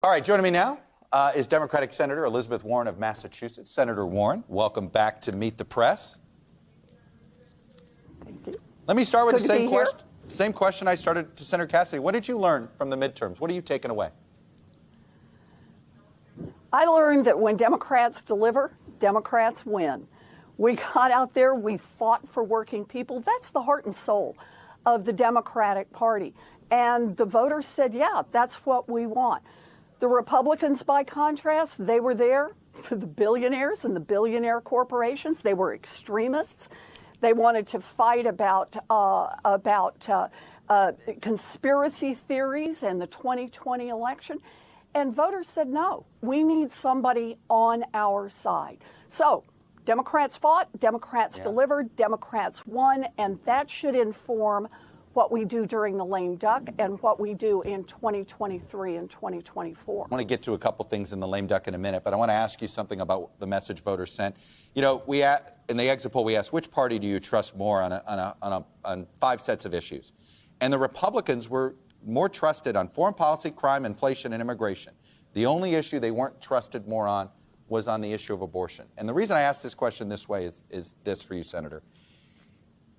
All right, joining me now is Democratic Senator Elizabeth Warren of Massachusetts. Senator Warren, welcome back to Meet the Press. Thank you. Let me start with the same question. Same question I started to Senator Cassidy. What did you learn from the midterms? What are you taking away? I learned that when Democrats deliver, Democrats win. We got out there, we fought for working people. That's the heart and soul of the Democratic Party. And the voters said, yeah, that's what we want. The Republicans, by contrast, they were there for the billionaires and the billionaire corporations. They were extremists. They wanted to fight about conspiracy theories and the 2020 election. And voters said, no, we need somebody on our side. So Democrats fought, Democrats delivered, Democrats won, and that should inform what we do during the lame duck and what we do in 2023 and 2024. I want to get to a couple things in the lame duck in a minute, but I want to ask you something about the message voters sent. You know, in the exit poll, we asked, which party do you trust more on 5 sets of issues? And the Republicans were more trusted on foreign policy, crime, inflation, and immigration. The only issue they weren't trusted more on was on the issue of abortion. And the reason I asked this question this way is this for you, Senator.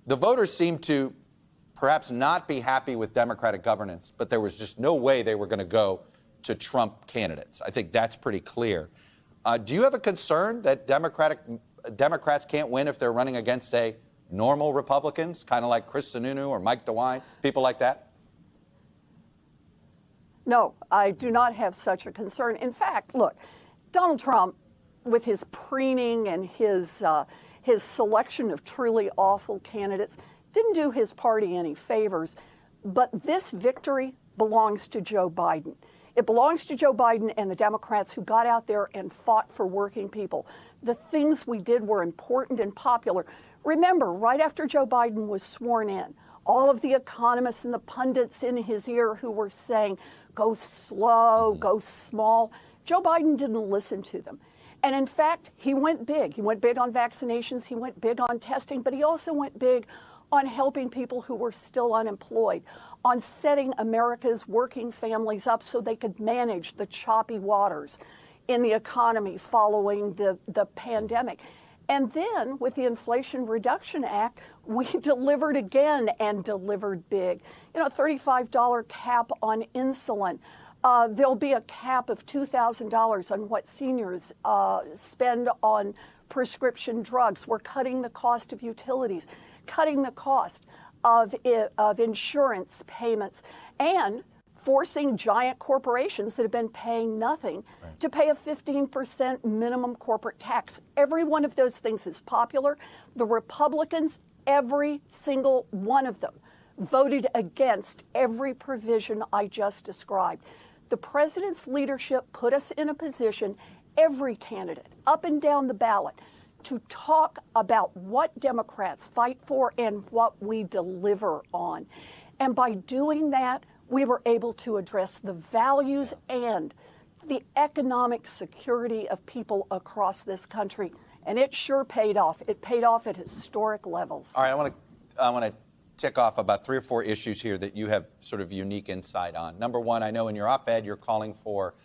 The voters seem to perhaps not be happy with Democratic governance, but there was just no way they were going to go to Trump candidates. I think that's pretty clear. Do you have a concern that Democrats can't win if they're running against, say, normal Republicans, kind of like Chris Sununu or Mike DeWine, people like that? No, I do not have such a concern. In fact, look, Donald Trump, with his preening and his selection of truly awful candidates, didn't do his party any favors. But this victory belongs to Joe Biden. It belongs to Joe Biden and the Democrats who got out there and fought for working people. The things we did were important and popular. Remember, right after Joe Biden was sworn in, all of the economists and the pundits in his ear who were saying, go slow, go small, Joe Biden didn't listen to them. And in fact, he went big. He went big on vaccinations. He went big on testing, but he also went big on helping people who were still unemployed, on setting America's working families up so they could manage the choppy waters in the economy following the pandemic. And then with the Inflation Reduction Act, we delivered again and delivered big. You know, $35 cap on insulin. There'll be a cap of $2,000 on what seniors spend on prescription drugs. We're cutting the cost of utilities, cutting the cost of insurance payments, and forcing giant corporations that have been paying nothing to pay a 15% minimum corporate tax. Every one of those things is popular. The Republicans, every single one of them, voted against every provision I just described. The president's leadership put us in a position, every candidate, up and down the ballot, to talk about what Democrats fight for and what we deliver on. And by doing that, we were able to address the values and the economic security of people across this country. And it sure paid off. It paid off at historic levels. All right, I want to tick off about 3 or 4 issues here that you have sort of unique insight on. Number one, I know in your op-ed you're calling for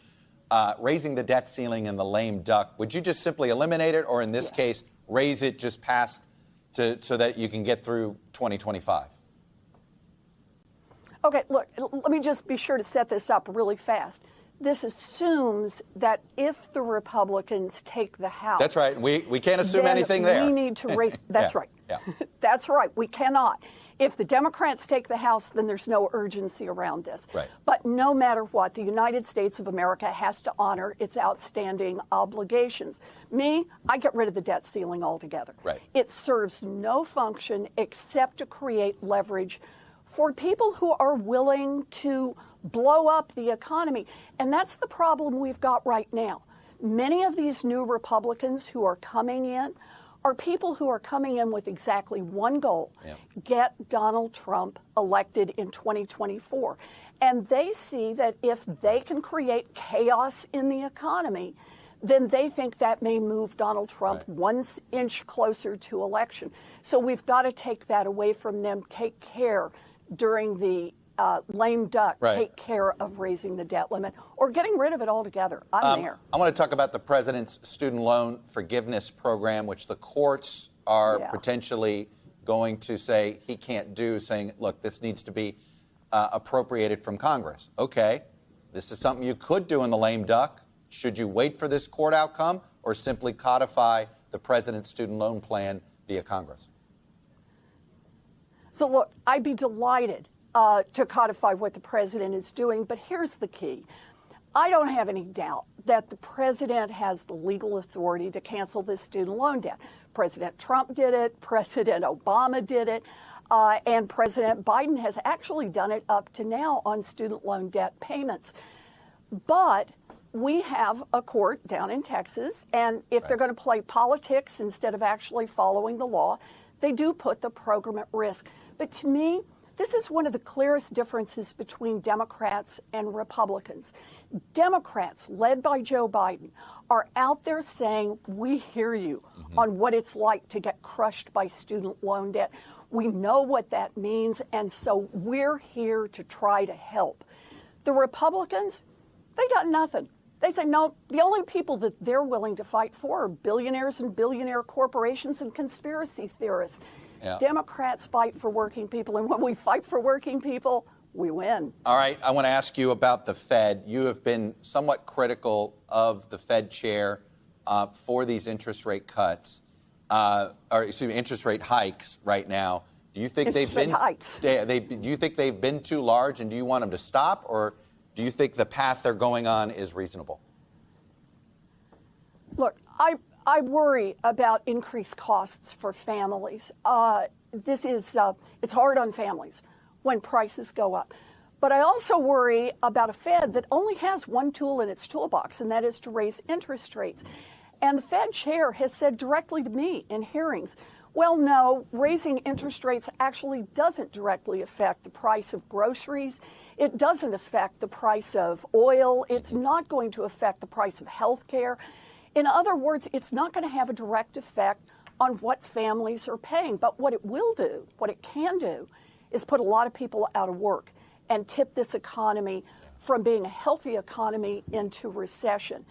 raising the debt ceiling and the lame duck. Would you just simply eliminate it, or in this case, raise it just past so that you can get through 2025? Okay, look, let me just be sure to set this up really fast. This assumes that if the Republicans take the House... That's right. We can't assume anything there. We need to raise... That's right. Yeah. That's right. We cannot. If the Democrats take the House, then there's no urgency around this. Right. But no matter what, the United States of America has to honor its outstanding obligations. I get rid of the debt ceiling altogether. Right. It serves no function except to create leverage for people who are willing to blow up the economy. And that's the problem we've got right now. Many of these new Republicans who are coming in are people who are coming in with exactly one goal: get Donald Trump elected in 2024. And they see that if they can create chaos in the economy, then they think that may move Donald Trump 1 inch closer to election. So we've got to take that away from them, take care during the lame duck Right. take care of raising the debt limit or getting rid of it altogether. I'm there. I want to talk about the president's student loan forgiveness program, which the courts are potentially going to say he can't do, saying, look, this needs to be appropriated from Congress. Okay, this is something you could do in the lame duck. Should you wait for this court outcome or simply codify the president's student loan plan via Congress? So look, I'd be delighted to codify what the president is doing, but here's the key. I don't have any doubt that the president has the legal authority to cancel this student loan debt. President Trump did it, President Obama did it, and President Biden has actually done it up to now on student loan debt payments. But we have a court down in Texas, and if they're going to play politics instead of actually following the law, they do put the program at risk. But to me, this is one of the clearest differences between Democrats and Republicans. Democrats, led by Joe Biden, are out there saying, we hear you on what it's like to get crushed by student loan debt. We know what that means, and so we're here to try to help. The Republicans, they got nothing. They say, no, the only people that they're willing to fight for are billionaires and billionaire corporations and conspiracy theorists. Yeah. Democrats fight for working people, and when we fight for working people, we win. All right, I want to ask you about the Fed. You have been somewhat critical of the Fed chair for these interest rate cuts, interest rate hikes right now. Do you think they've been hikes? Do you think they've been too large, and do you want them to stop, or do you think the path they're going on is reasonable? Look, I worry about increased costs for families. It's hard on families when prices go up. But I also worry about a Fed that only has one tool in its toolbox, and that is to raise interest rates. And the Fed chair has said directly to me in hearings, well, no, raising interest rates actually doesn't directly affect the price of groceries. It doesn't affect the price of oil. It's not going to affect the price of health care. In other words, it's not going to have a direct effect on what families are paying. But what it will do, what it can do, is put a lot of people out of work and tip this economy from being a healthy economy into recession.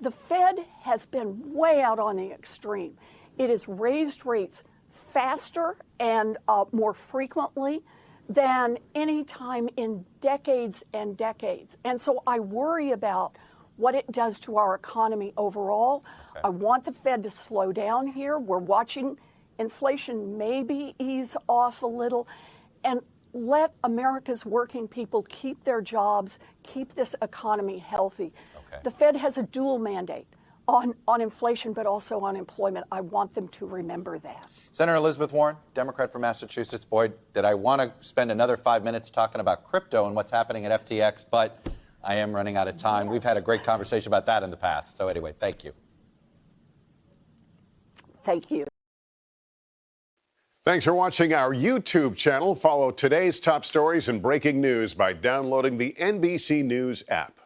The Fed has been way out on the extreme. It has raised rates faster and more frequently than any time in decades and decades. And so I worry about what it does to our economy overall. Okay. I want the Fed to slow down here. We're watching inflation maybe ease off a little, and let America's working people keep their jobs, keep this economy healthy. Okay. The Fed has a dual mandate on inflation, but also on employment. I want them to remember that. Senator Elizabeth Warren, Democrat from Massachusetts. Boy, did I want to spend another 5 minutes talking about crypto and what's happening at FTX, but I am running out of time. Yes. We've had a great conversation about that in the past. So anyway, thank you. Thank you. Thanks for watching our YouTube channel. Follow today's top stories and breaking news by downloading the NBC News app.